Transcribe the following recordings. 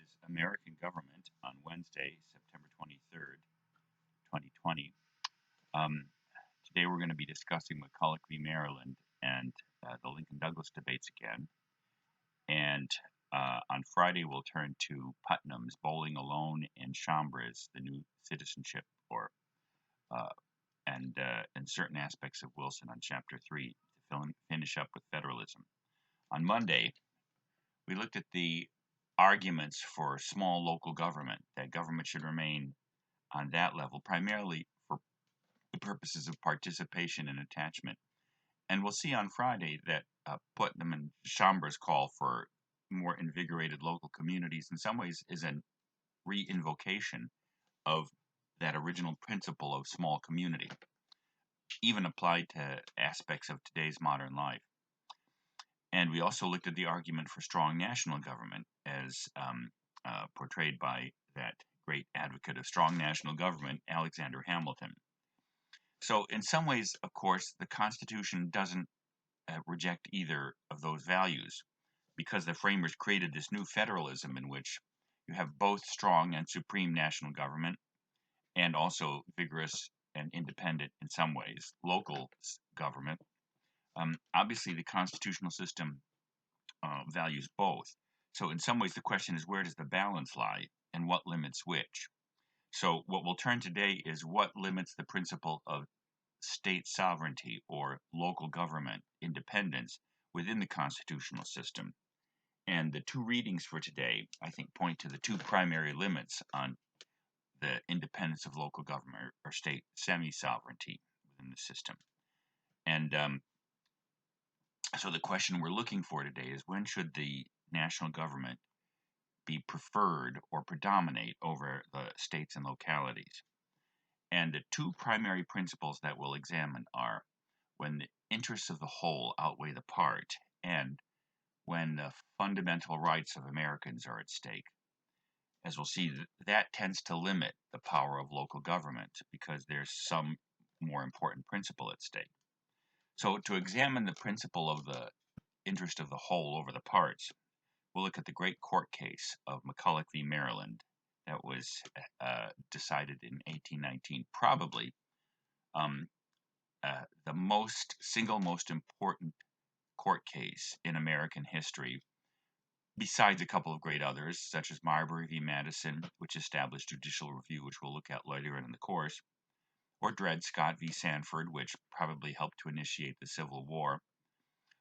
is American Government on Wednesday, September 23rd, 2020. Um, Today we're going to be discussing McCulloch v. Maryland and the Lincoln Douglas debates again. And on Friday we'll turn to Putnam's Bowling Alone and Chambres, the New Citizenship, uh, and certain aspects of Wilson on Chapter 3 to finish up with Federalism. On Monday, we looked at the arguments for small local government, that government should remain on that level, primarily for the purposes of participation and attachment. And we'll see on Friday that Putnam and Chambres' call for more invigorated local communities in some ways is a re-invocation of that original principle of small community, even applied to aspects of today's modern life. And we also looked at the argument for strong national government as portrayed by that great advocate of strong national government, Alexander Hamilton. So in some ways, of course, the Constitution doesn't reject either of those values, because the framers created this new federalism in which you have both strong and supreme national government and also vigorous and independent, in some ways, local government. Obviously, the constitutional system values both. So in some ways, the question is, where does the balance lie and what limits which? So what we'll turn today is what limits the principle of state sovereignty or local government independence within the constitutional system. And the two readings for today, I think, point to the two primary limits on the independence of local government or state semi-sovereignty within the system. And so the question we're looking for today is, when should the national government be preferred or predominate over the states and localities? And the two primary principles that we'll examine are when the interests of the whole outweigh the part, and when the fundamental rights of Americans are at stake. As we'll see, that tends to limit the power of local government because there's some more important principle at stake. So to examine the principle of the interest of the whole over the parts, we'll look at the great court case of McCulloch v. Maryland that was decided in 1819, probably the single most important court case in American history, besides a couple of great others, such as Marbury v. Madison, which established judicial review, which we'll look at later in the course, or Dred Scott v. Sanford, which probably helped to initiate the Civil War.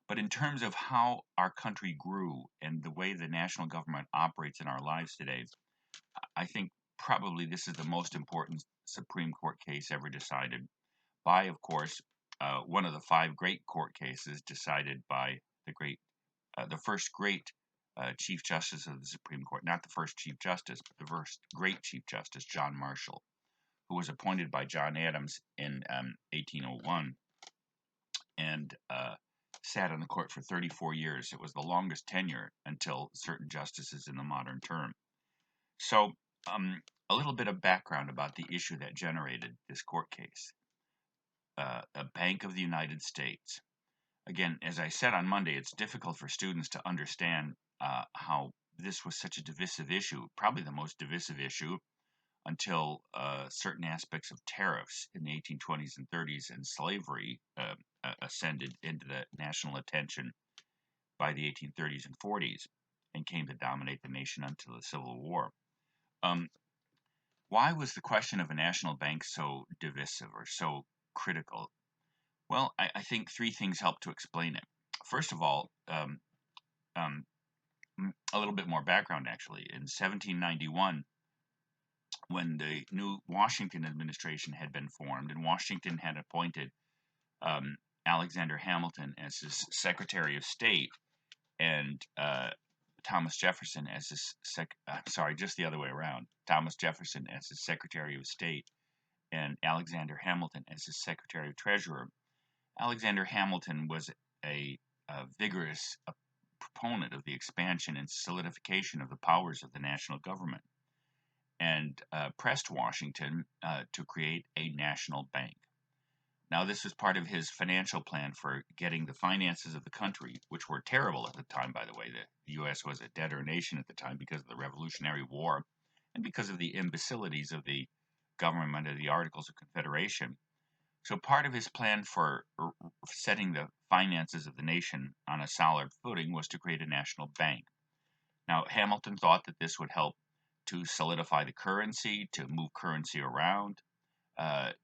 But in terms of how our country grew and the way the national government operates in our lives today, I think probably this is the most important Supreme Court case ever decided by, of course, one of the five great court cases decided by the first great Chief Justice of the Supreme Court, not the first Chief Justice, but the first great Chief Justice, John Marshall, who was appointed by John Adams in 1801 and sat on the court for 34 years. It was the longest tenure until certain justices in the modern term. So a little bit of background about the issue that generated this court case. A Bank of the United States. Again, as I said on Monday, it's difficult for students to understand how this was such a divisive issue, probably the most divisive issue until certain aspects of tariffs in the 1820s and 30s and slavery ascended into the national attention by the 1830s and 40s and came to dominate the nation until the Civil War. Why was the question of a national bank so divisive or so critical? Well, I think three things help to explain it. First of all, a little bit more background, actually. In 1791, when the new Washington administration had been formed, and Washington had appointed Alexander Hamilton as his Secretary of State, and Thomas Jefferson as his just the other way around. Thomas Jefferson as his Secretary of State, and Alexander Hamilton as his Secretary of Treasurer. Alexander Hamilton was a vigorous proponent of the expansion and solidification of the powers of the national government, and pressed Washington to create a national bank. Now, this was part of his financial plan for getting the finances of the country, which were terrible at the time, by the way. The U.S. was a debtor nation at the time because of the Revolutionary War and because of the imbecilities of the government under the Articles of Confederation. So part of his plan for setting the finances of the nation on a solid footing was to create a national bank. Now, Hamilton thought that this would help to solidify the currency, to move currency around,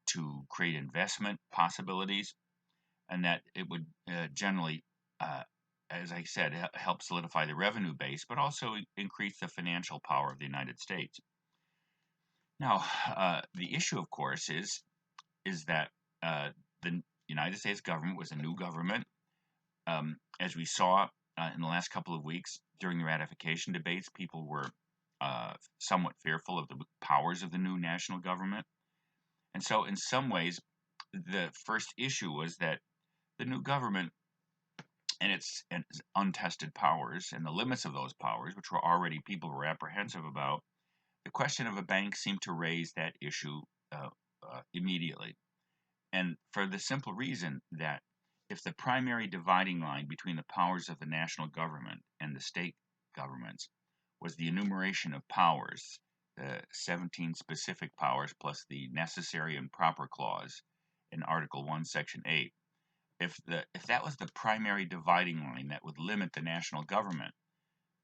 to create investment possibilities, and that it would generally, as I said, help solidify the revenue base, but also increase the financial power of the United States. Now, the issue, of course, is that the United States government was a new government. As we saw in the last couple of weeks during the ratification debates, people were somewhat fearful of the powers of the new national government. And so in some ways, the first issue was that the new government and its untested powers and the limits of those powers, which were already people were apprehensive about, the question of a bank seemed to raise that issue immediately. And for the simple reason that if the primary dividing line between the powers of the national government and the state governments was the enumeration of powers, the 17 specific powers plus the necessary and proper clause in Article 1, Section 8, if that was the primary dividing line that would limit the national government,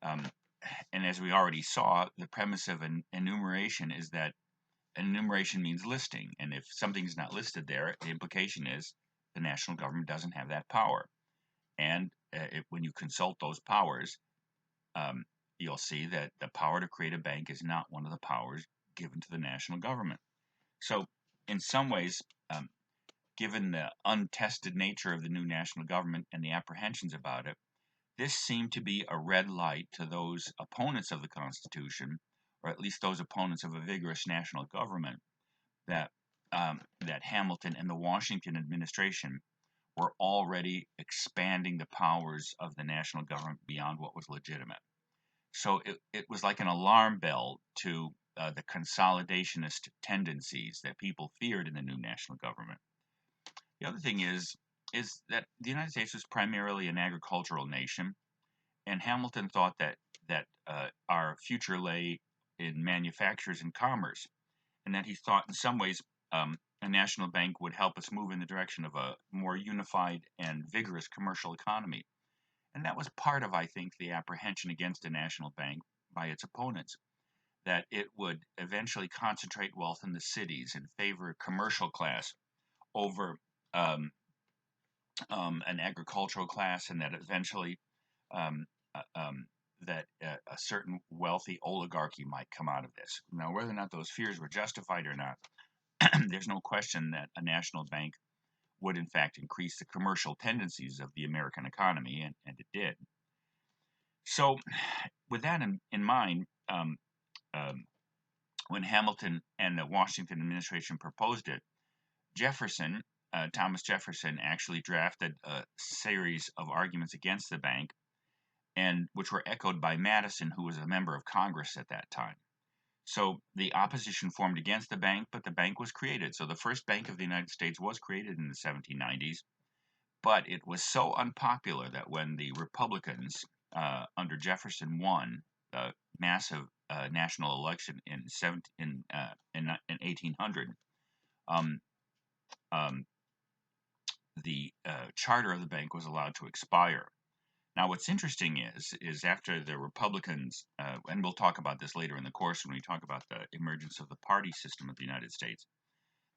and as we already saw, the premise of an enumeration is that enumeration means listing, and if something's not listed there, the implication is the national government doesn't have that power. And when you consult those powers, you'll see that the power to create a bank is not one of the powers given to the national government. So in some ways, given the untested nature of the new national government and the apprehensions about it, this seemed to be a red light to those opponents of the Constitution, or at least those opponents of a vigorous national government, that Hamilton and the Washington administration were already expanding the powers of the national government beyond what was legitimate. So it was like an alarm bell to the consolidationist tendencies that people feared in the new national government. The other thing is that the United States was primarily an agricultural nation, and Hamilton thought that our future lay in manufactures and commerce, and that he thought in some ways a national bank would help us move in the direction of a more unified and vigorous commercial economy. And that was part of, I think, the apprehension against a national bank by its opponents, that it would eventually concentrate wealth in the cities and favor a commercial class over an agricultural class, and that eventually that a certain wealthy oligarchy might come out of this. Now, whether or not those fears were justified or not, there's no question that a national bank would in fact increase the commercial tendencies of the American economy, and it did. So with that in mind, when Hamilton and the Washington administration proposed it, Thomas Jefferson actually drafted a series of arguments against the bank, and which were echoed by Madison, who was a member of Congress at that time. So the opposition formed against the bank, but the bank was created. So the first Bank of the United States was created in the 1790s, but it was so unpopular that when the Republicans under Jefferson won the massive national election in 1800, the charter of the bank was allowed to expire. Now, what's interesting is after the Republicans, and we'll talk about this later in the course when we talk about the emergence of the party system of the United States,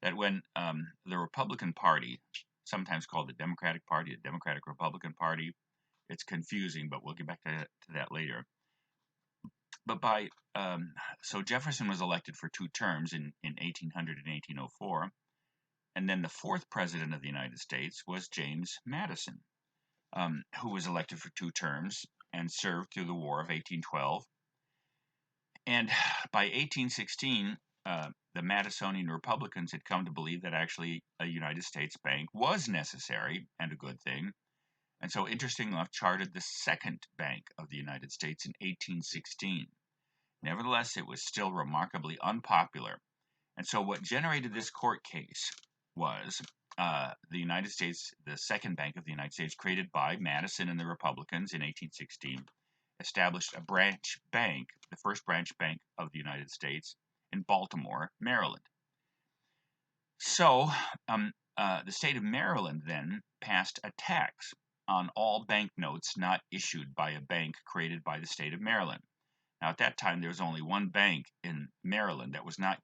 that when the Republican Party, sometimes called the Democratic Party, the Democratic Republican Party, it's confusing, but we'll get back to that later. But so Jefferson was elected for 2 terms in 1800 and 1804, and then the 4th president of the United States was James Madison, who was elected for 2 terms and served through the War of 1812. And by 1816, the Madisonian Republicans had come to believe that actually a United States bank was necessary and a good thing. And so, interestingly enough, chartered the 2nd Bank of the United States in 1816. Nevertheless, it was still remarkably unpopular. And so what generated this court case was the United States, the second bank of the United States, created by Madison and the Republicans in 1816, established a branch bank, the first branch bank of the United States in Baltimore, Maryland. So the state of Maryland then passed a tax on all banknotes not issued by a bank created by the state of Maryland. Now, at that time, there was only one bank in Maryland that was not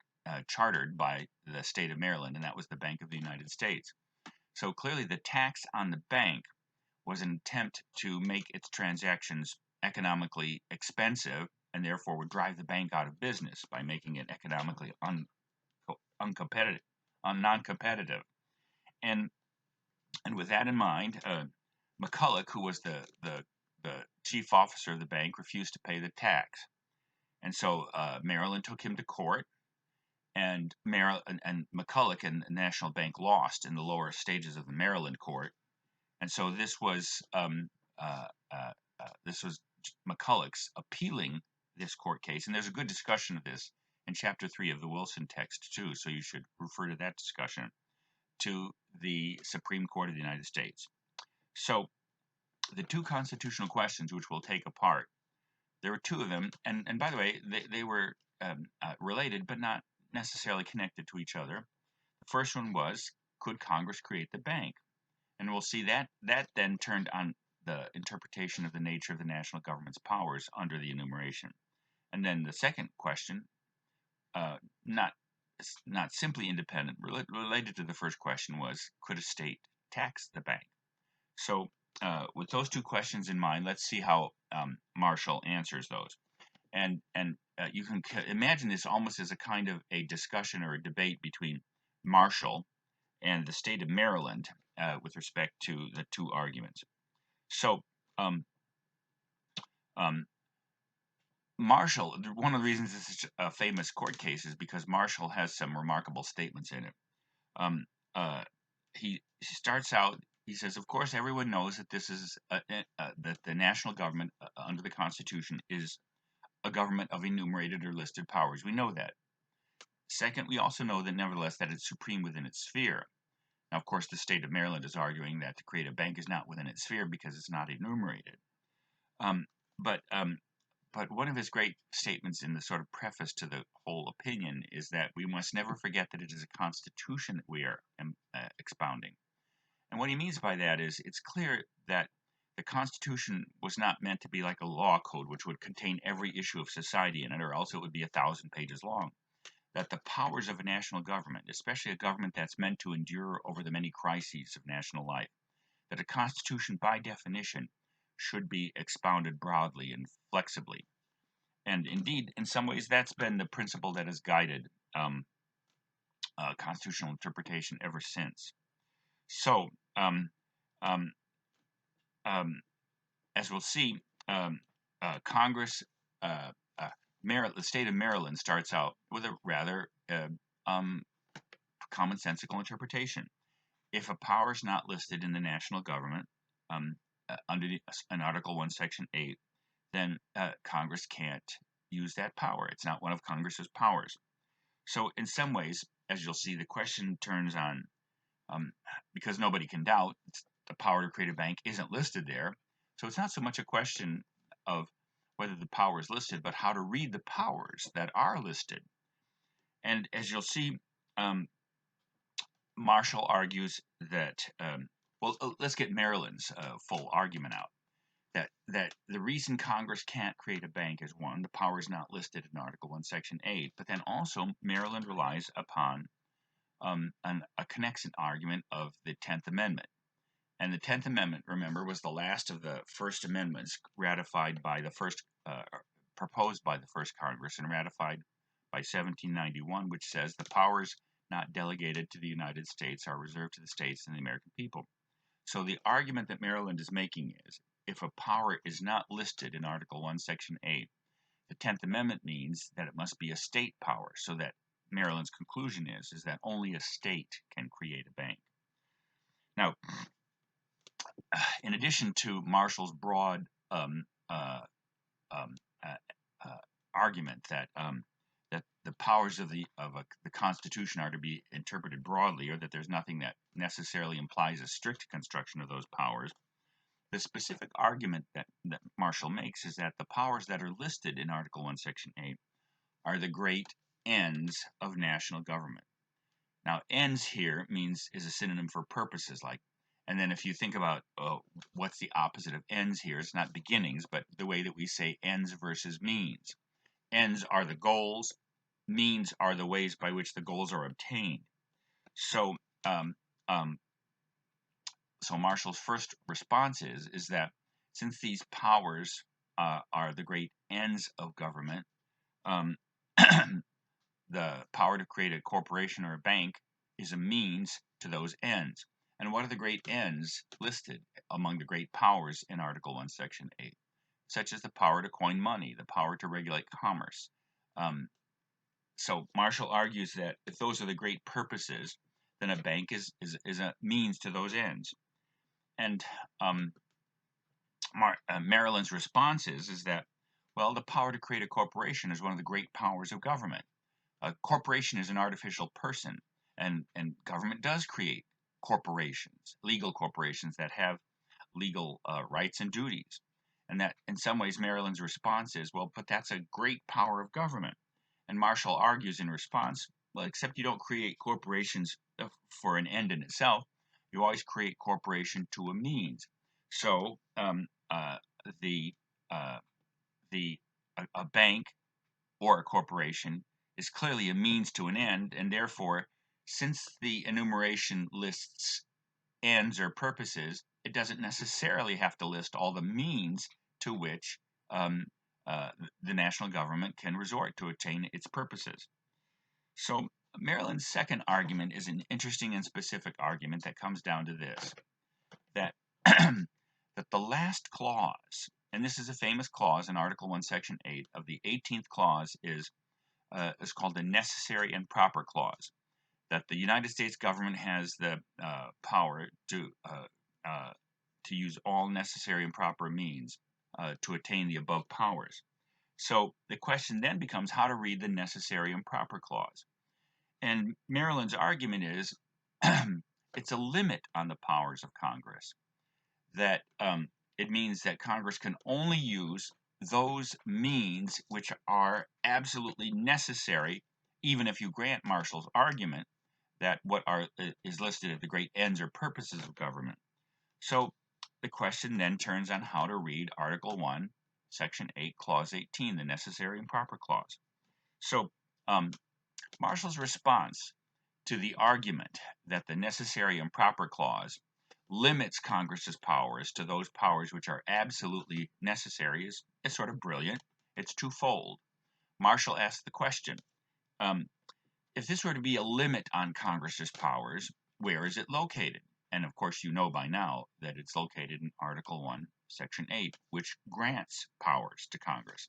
chartered by the state of Maryland, and that was the Bank of the United States. So clearly, the tax on the bank was an attempt to make its transactions economically expensive, and therefore would drive the bank out of business by making it economically uncompetitive, non-competitive. And with that in mind, McCulloch, who was the chief officer of the bank, refused to pay the tax. And so Maryland took him to court, and McCulloch and the National Bank lost in the lower stages of the Maryland court. And so this was McCulloch's appealing this court case, and there's a good discussion of this in Chapter 3 of the Wilson text too, so you should refer to that discussion, to the Supreme Court of the United States. So the two constitutional questions which we'll take apart, there were two of them, and by the way, they were related but not necessarily connected to each other. The first one was, could Congress create the bank? And we'll see that then turned on the interpretation of the nature of the national government's powers under the enumeration. And then the second question, not simply independent, related to the first question, was, could a state tax the bank? So with those two questions in mind, let's see how Marshall answers those. And you can imagine this almost as a kind of a discussion or a debate between Marshall and the state of Maryland with respect to the two arguments. So Marshall, one of the reasons this is a famous court case is because Marshall has some remarkable statements in it. He starts out, he says, of course, everyone knows that this is that the national government under the Constitution is a government of enumerated or listed powers. We know that. Second, we also know that nevertheless that it's supreme within its sphere. Now, of course, the state of Maryland is arguing that to create a bank is not within its sphere because it's not enumerated. But one of his great statements in the sort of preface to the whole opinion is that we must never forget that it is a constitution that we are expounding. And what he means by that is it's clear that the Constitution was not meant to be like a law code which would contain every issue of society in it, or else it would be 1,000 pages long. That the powers of a national government, especially a government that's meant to endure over the many crises of national life, that a constitution by definition should be expounded broadly and flexibly. And indeed, in some ways, that's been the principle that has guided constitutional interpretation ever since. So, as we'll see, Congress, the state of Maryland starts out with a rather commonsensical interpretation. If a power is not listed in the national government under in Article 1, Section 8, then Congress can't use that power. It's not one of Congress's powers. So in some ways, as you'll see, the question turns on, because nobody can doubt the power to create a bank isn't listed there. So it's not so much a question of whether the power is listed, but how to read the powers that are listed. And as you'll see, Marshall argues that, well, let's get Maryland's full argument out. That the reason Congress can't create a bank is, one, the power is not listed in Article 1, Section 8, but then also Maryland relies upon a connection argument of the 10th Amendment. And the 10th Amendment, remember, was the last of the first amendments ratified by the first, proposed by the first Congress and ratified by 1791, which says the powers not delegated to the United States are reserved to the states and the American people. So the argument that Maryland is making is, if a power is not listed in Article 1, Section 8, the 10th Amendment means that it must be a state power, so that Maryland's conclusion is that only a state can create a bank. Now, in addition to Marshall's broad argument that that the powers of the Constitution are to be interpreted broadly, or that there's nothing that necessarily implies a strict construction of those powers. The specific argument that Marshall makes is that the powers that are listed in Article 1, Section 8 are the great ends of national government. Now, ends here is a synonym for purposes, and then if you think about what's the opposite of ends here, it's not beginnings, but the way that we say ends versus means. Ends are the goals, means are the ways by which the goals are obtained. So, so Marshall's first response is that since these powers are the great ends of government, the power to create a corporation or a bank is a means to those ends. And what are the great ends listed among the great powers in Article 1, Section 8? Such as the power to coin money, the power to regulate commerce. So Marshall argues that if those are the great purposes, then a bank is a means to those ends. And Maryland's response is that, well, the power to create a corporation is one of the great powers of government. A corporation is an artificial person, and government does create corporations, legal corporations that have legal rights and duties. And that, in some ways, Maryland's response is, well, but that's a great power of government. And Marshall argues in response, well, except you don't create corporations for an end in itself, you always create corporation to a means. So a bank or a corporation is clearly a means to an end, and therefore, since the enumeration lists ends or purposes, it doesn't necessarily have to list all the means to which the national government can resort to attain its purposes. So Maryland's second argument is an interesting and specific argument that comes down to this, that, that the last clause, and this is a famous clause in Article 1, Section 8, of the 18th clause is called the necessary and proper clause, that the United States government has the power to use all necessary and proper means to attain the above powers. So the question then becomes how to read the necessary and proper clause. And Maryland's argument is it's a limit on the powers of Congress, that it means that Congress can only use those means which are absolutely necessary, even if you grant Marshall's argument that what is listed as the great ends or purposes of government. So the question then turns on how to read Article 1, Section 8, Clause 18, the necessary and proper clause. So Marshall's response to the argument that the necessary and proper clause limits Congress's powers to those powers which are absolutely necessary is sort of brilliant. It's twofold. Marshall asked the question, if this were to be a limit on Congress's powers, where is it located? And of course, you know by now that it's located in Article 1, Section 8, which grants powers to Congress.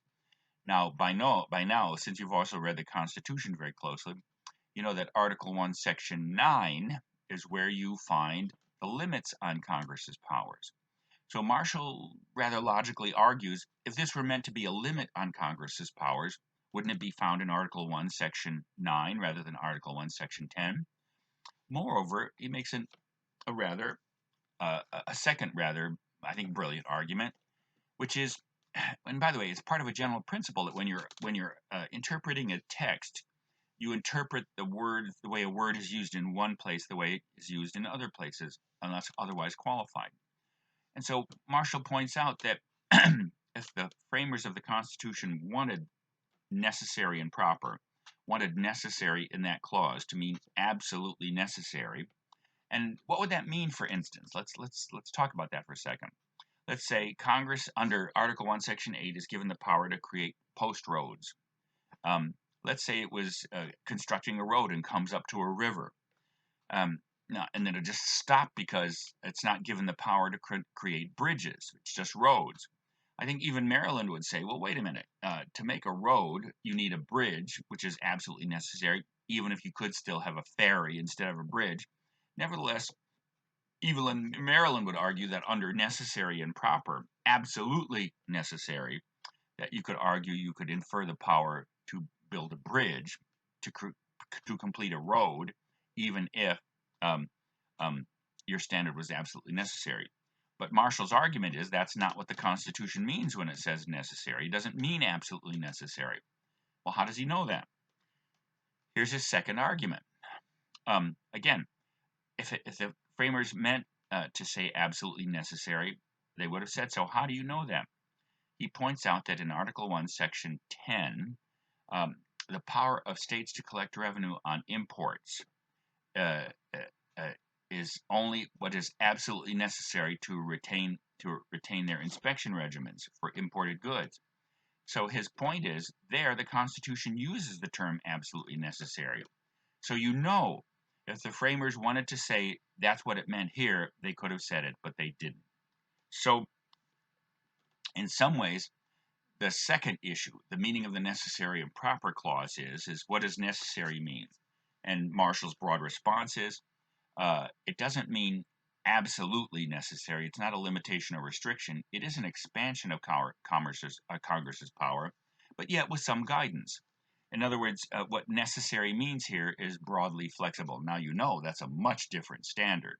Now, by now, since you've also read the Constitution very closely, you know that Article 1, Section 9 is where you find the limits on Congress's powers. So Marshall rather logically argues, if this were meant to be a limit on Congress's powers, wouldn't it be found in Article 1, Section 9 rather than Article 1, Section 10? Moreover, he makes a second rather, I think, brilliant argument, which is, and by the way, it's part of a general principle that when you're interpreting a text, you interpret the way a word is used in one place the way it is used in other places, unless otherwise qualified. And so Marshall points out that if the framers of the Constitution wanted necessary and proper, wanted necessary in that clause to mean absolutely necessary, and what would that mean, for instance? Let's talk about that for a second. Let's say Congress, under Article 1, Section 8, is given the power to create post roads. Let's say it was constructing a road and comes up to a river. Now, and then it just stopped because it's not given the power to create bridges. It's just roads. I think even Maryland would say, well, wait a minute. To make a road, you need a bridge, which is absolutely necessary, even if you could still have a ferry instead of a bridge. Nevertheless, even Maryland would argue that under necessary and proper, absolutely necessary, that you could argue you could infer the power to build a bridge. to complete a road, even if um, your standard was absolutely necessary. But Marshall's argument is that's not what the Constitution means when it says necessary. It doesn't mean absolutely necessary. Well, how does he know that? Here's his second argument. Again, if the framers meant to say absolutely necessary, they would have said so. How do you know that? He points out that in Article 1, Section 10, the power of states to collect revenue on imports is only what is absolutely necessary to retain their inspection regimens for imported goods. So his point is there the Constitution uses the term absolutely necessary. So you know, if the framers wanted to say that's what it meant here, they could have said it, but they didn't. So in some ways, the second issue, the meaning of the necessary and proper clause is what does necessary mean? And Marshall's broad response is, it doesn't mean absolutely necessary. It's not a limitation or restriction. It is an expansion of Congress's power, but yet with some guidance. In other words, what necessary means here is broadly flexible. Now you know that's a much different standard.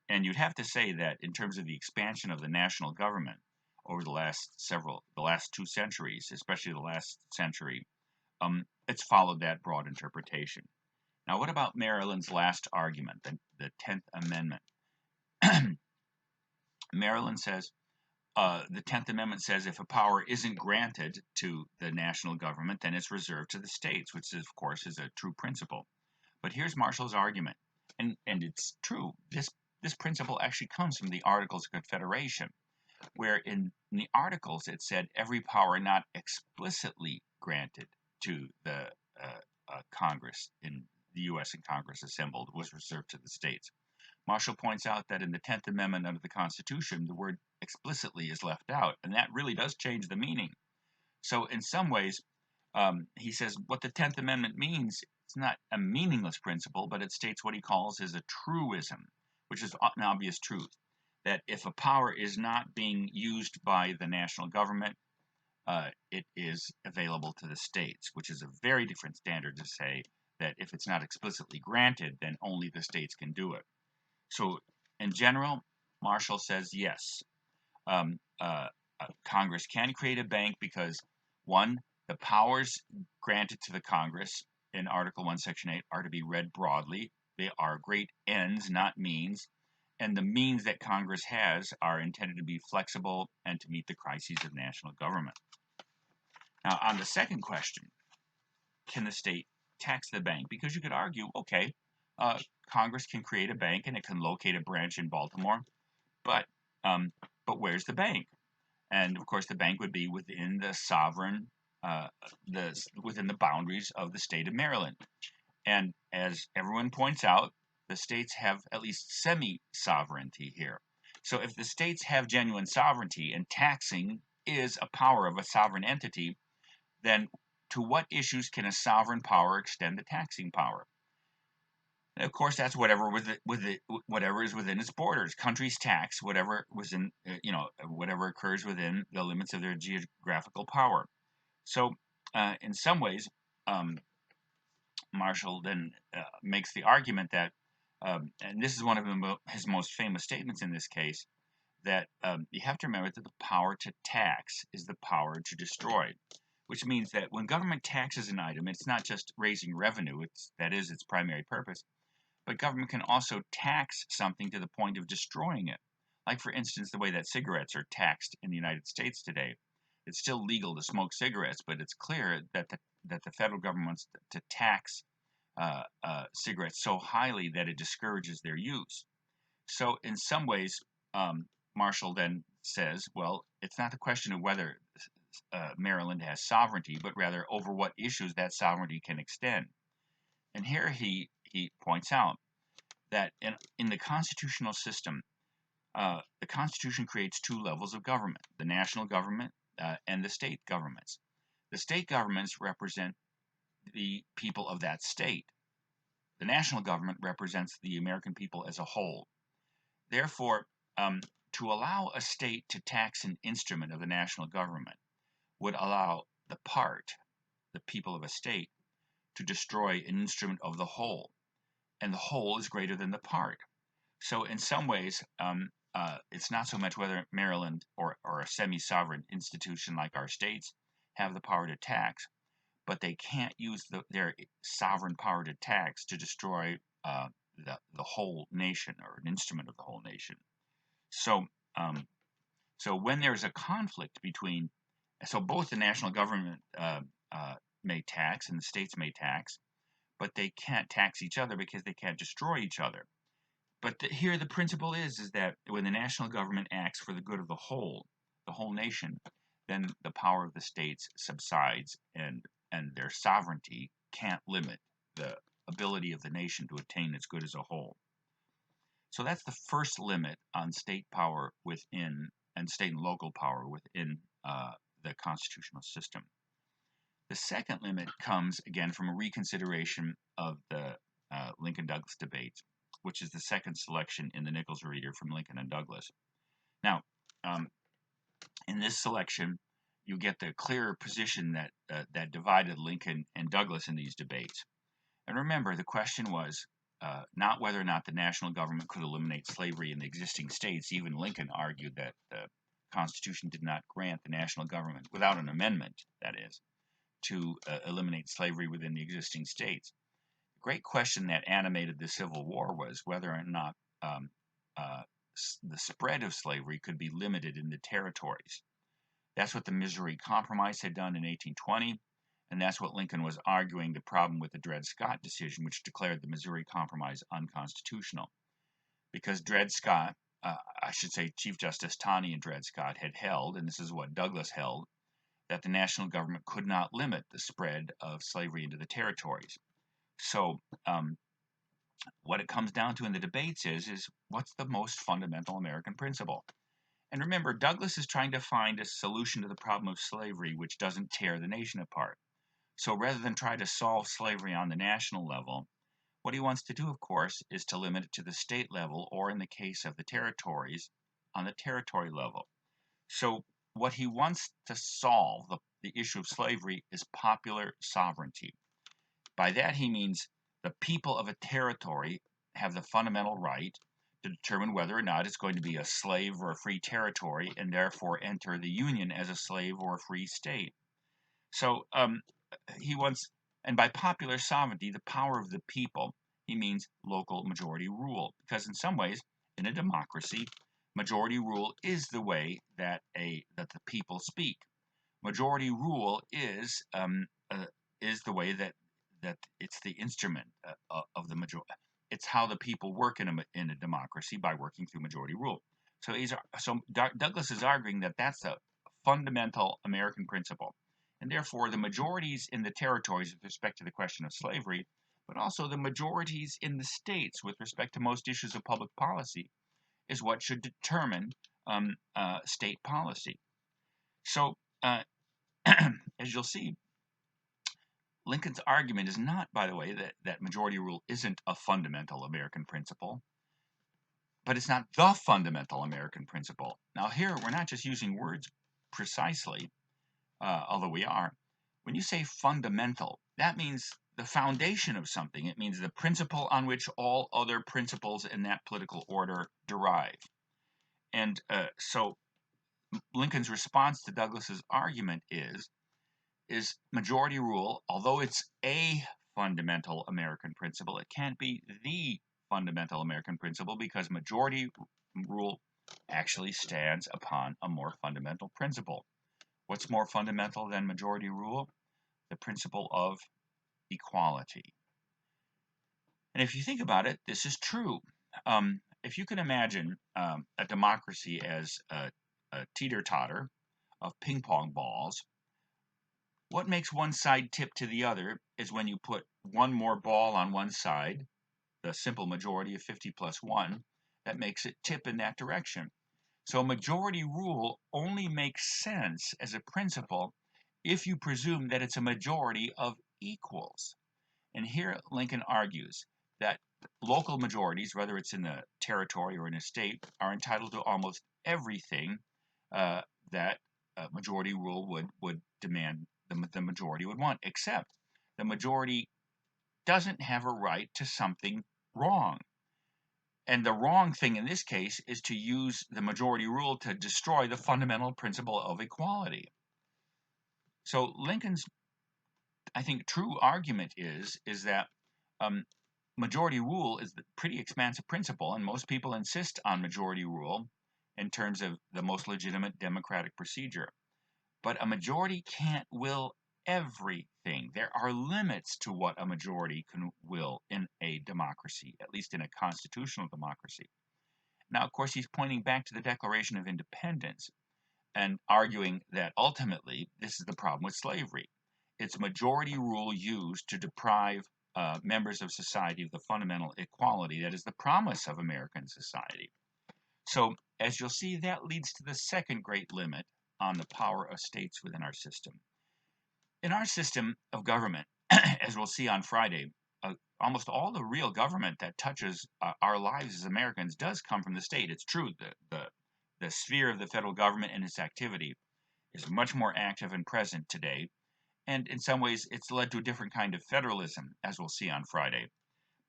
And you'd have to say that in terms of the expansion of the national government over the last 2 centuries, especially the last century, it's followed that broad interpretation. Now, what about Maryland's last argument, the 10th Amendment? Maryland says, the 10th Amendment says if a power isn't granted to the national government, then it's reserved to the states, which is, of course is a true principle. But here's Marshall's argument, and it's true. This principle actually comes from the Articles of Confederation, where in the Articles it said every power not explicitly granted to the Congress in the U.S. and Congress assembled was reserved to the states. Marshall points out that in the 10th Amendment under the Constitution, the word explicitly is left out, and that really does change the meaning. So in some ways, he says what the 10th Amendment means, it's not a meaningless principle, but it states what he calls is a truism, which is an obvious truth, that if a power is not being used by the national government, it is available to the states, which is a very different standard to say that if it's not explicitly granted, then only the states can do it. So in general, Marshall says yes, Congress can create a bank because, one, the powers granted to the Congress in Article 1, Section 8 are to be read broadly. They are great ends, not means. And the means that Congress has are intended to be flexible and to meet the crises of national government. Now, on the second question, can the state tax the bank? Because you could argue, okay, Congress can create a bank and it can locate a branch in Baltimore, but where's the bank? And of course, the bank would be within the sovereign, within the boundaries of the state of Maryland. And as everyone points out, the states have at least semi-sovereignty here. So if the states have genuine sovereignty and taxing is a power of a sovereign entity, then to what issues can a sovereign power extend the taxing power? And of course, that's whatever is within its borders. Countries tax whatever whatever occurs within the limits of their geographical power. So, in some ways, Marshall then makes the argument that, and this is one of his most famous statements in this case, that you have to remember that the power to tax is the power to destroy, which means that when government taxes an item, it's not just raising revenue, that is its primary purpose, but government can also tax something to the point of destroying it. Like, for instance, the way that cigarettes are taxed in the United States today. It's still legal to smoke cigarettes, but it's clear that the federal government wants to tax cigarettes so highly that it discourages their use. So in some ways, Marshall then says, well, it's not the question of whether Maryland has sovereignty, but rather over what issues that sovereignty can extend. And here he points out that in the constitutional system, the Constitution creates 2 levels of government, the national government and the state governments. The state governments represent the people of that state. The national government represents the American people as a whole. Therefore, to allow a state to tax an instrument of the national government would allow the people of a state, to destroy an instrument of the whole, and the whole is greater than the part. So in some ways, it's not so much whether Maryland or a semi-sovereign institution like our states have the power to tax, but they can't use their sovereign power to tax to destroy the whole nation or an instrument of the whole nation. So, so when there's a conflict between, so both the national government may tax and the states may tax, but they can't tax each other because they can't destroy each other. But here the principle is that when the national government acts for the good of the whole nation, then the power of the states subsides, and their sovereignty can't limit the ability of the nation to attain its good as a whole. So that's the first limit on state power within, and state and local power within the constitutional system. The second limit comes again from a reconsideration of the Lincoln-Douglas debate, which is the second selection in the Nichols Reader from Lincoln and Douglas. Now, in this selection, you get the clearer position that that divided Lincoln and Douglas in these debates. And remember, the question was not whether or not the national government could eliminate slavery in the existing states. Even Lincoln argued that the Constitution did not grant the national government, without an amendment, that is, to eliminate slavery within the existing states. The great question that animated the Civil War was whether or not the spread of slavery could be limited in the territories. That's what the Missouri Compromise had done in 1820, and that's what Lincoln was arguing the problem with the Dred Scott decision, which declared the Missouri Compromise unconstitutional. Because Dred Scott, I should say Chief Justice Taney and Dred Scott had held, and this is what Douglas held, that the national government could not limit the spread of slavery into the territories. So what it comes down to in the debates is what's the most fundamental American principle? And remember, Douglas is trying to find a solution to the problem of slavery which doesn't tear the nation apart. So rather than try to solve slavery on the national level, what he wants to do, of course, is to limit it to the state level, or in the case of the territories, on the territory level. So what he wants to solve, the issue of slavery, is popular sovereignty. By that he means the people of a territory have the fundamental right to determine whether or not it's going to be a slave or a free territory, and therefore enter the Union as a slave or a free state. So he wants, and by popular sovereignty, the power of the people, he means local majority rule. Because in some ways, in a democracy, majority rule is the way that the people speak. Majority rule is the way that it's the instrument of the majority. It's how the people work in a democracy, by working through majority rule. So Douglas is arguing that that's a fundamental American principle, and therefore the majorities in the territories with respect to the question of slavery, but also the majorities in the states with respect to most issues of public policy, is what should determine state policy. So as you'll see, Lincoln's argument is not, by the way, that majority rule isn't a fundamental American principle, but it's not the fundamental American principle. Now here, we're not just using words precisely, although we are. When you say fundamental, that means the foundation of something. It means the principle on which all other principles in that political order derive. And so Lincoln's response to Douglas's argument is majority rule, although it's a fundamental American principle, it can't be the fundamental American principle, because majority rule actually stands upon a more fundamental principle. What's more fundamental than majority rule? The principle of equality. And if you think about it, this is true. If you can imagine a democracy as a teeter-totter of ping pong balls, what makes one side tip to the other is when you put one more ball on one side, the simple majority of 50 plus 1, that makes it tip in that direction. So majority rule only makes sense as a principle if you presume that it's a majority of equals. And here Lincoln argues that local majorities, whether it's in a territory or in a state, are entitled to almost everything that majority rule would demand the majority would want, except the majority doesn't have a right to something wrong. And the wrong thing in this case is to use the majority rule to destroy the fundamental principle of equality. So Lincoln's, I think, true argument is that majority rule is a pretty expansive principle, and most people insist on majority rule in terms of the most legitimate democratic procedure. But a majority can't will everything. There are limits to what a majority can will in a democracy, at least in a constitutional democracy. Now, of course, he's pointing back to the Declaration of Independence and arguing that ultimately this is the problem with slavery. It's majority rule used to deprive members of society of the fundamental equality that is the promise of American society. So, as you'll see, that leads to the second great limit on the power of states within our system. In our system of government, as we'll see on Friday, almost all the real government that touches our lives as Americans does come from the state. It's true, the sphere of the federal government and its activity is much more active and present today, and in some ways it's led to a different kind of federalism, as we'll see on Friday.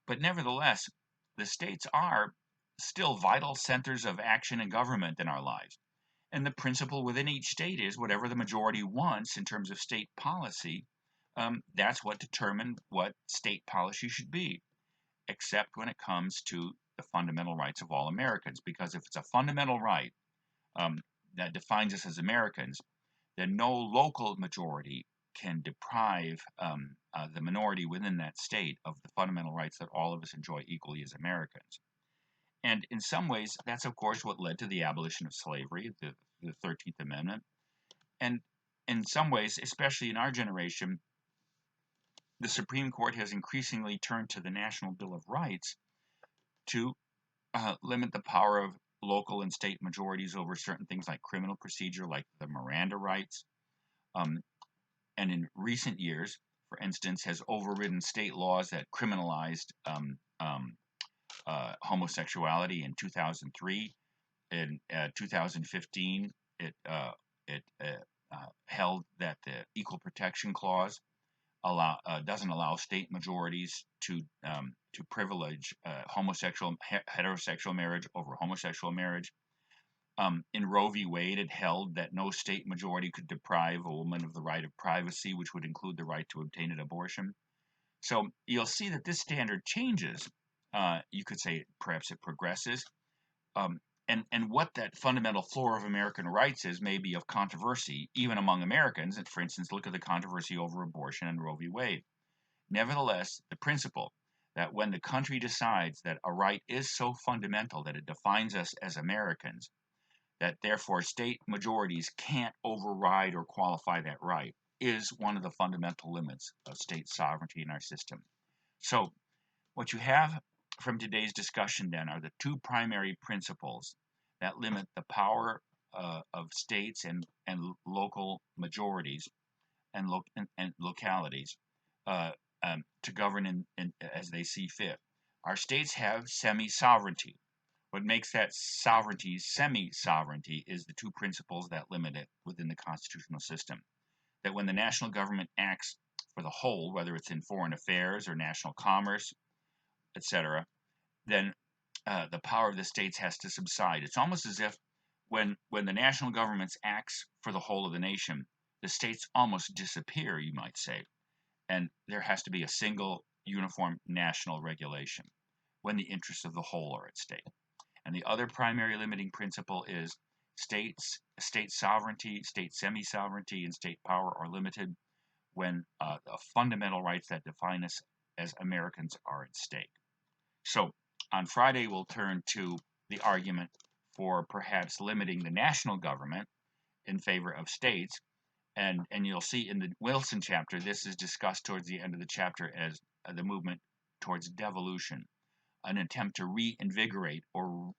But nevertheless, the states are still vital centers of action and government in our lives. And the principle within each state is whatever the majority wants in terms of state policy, that's what determines what state policy should be, except when it comes to the fundamental rights of all Americans. Because if it's a fundamental right that defines us as Americans, then no local majority can deprive the minority within that state of the fundamental rights that all of us enjoy equally as Americans. And in some ways, that's of course what led to the abolition of slavery, the 13th Amendment. And in some ways, especially in our generation, the Supreme Court has increasingly turned to the National Bill of Rights to limit the power of local and state majorities over certain things like criminal procedure, like the Miranda rights. And in recent years, for instance, has overridden state laws that criminalized homosexuality in 2003. In 2015, it held that the Equal Protection Clause doesn't allow state majorities to privilege heterosexual marriage over homosexual marriage. In Roe v. Wade, it held that no state majority could deprive a woman of the right of privacy, which would include the right to obtain an abortion. So you'll see that this standard changes. You could say perhaps it progresses. And what that fundamental floor of American rights is may be of controversy, even among Americans. And for instance, look at the controversy over abortion and Roe v. Wade. Nevertheless, the principle that when the country decides that a right is so fundamental that it defines us as Americans, that therefore state majorities can't override or qualify that right, is one of the fundamental limits of state sovereignty in our system. So what you have from today's discussion then are the two primary principles that limit the power of states and local majorities and localities to govern as they see fit. Our states have semi-sovereignty. What makes that sovereignty semi-sovereignty is the two principles that limit it within the constitutional system. That when the national government acts for the whole, whether it's in foreign affairs or national commerce, etc., then the power of the states has to subside. It's almost as if when the national government acts for the whole of the nation, the states almost disappear, you might say, and there has to be a single uniform national regulation when the interests of the whole are at stake. And the other primary limiting principle is state sovereignty, state semi-sovereignty, and state power are limited when the fundamental rights that define us as Americans are at stake. So on Friday, we'll turn to the argument for perhaps limiting the national government in favor of states. And you'll see in the Wilson chapter, this is discussed towards the end of the chapter as the movement towards devolution, an attempt to reinvigorate or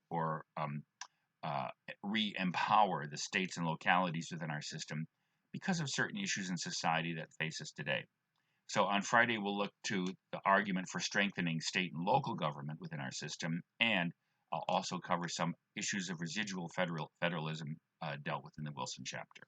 re-empower the states and localities within our system because of certain issues in society that face us today. So on Friday, we'll look to the argument for strengthening state and local government within our system, and I'll also cover some issues of residual federalism dealt with in the Wilson chapter.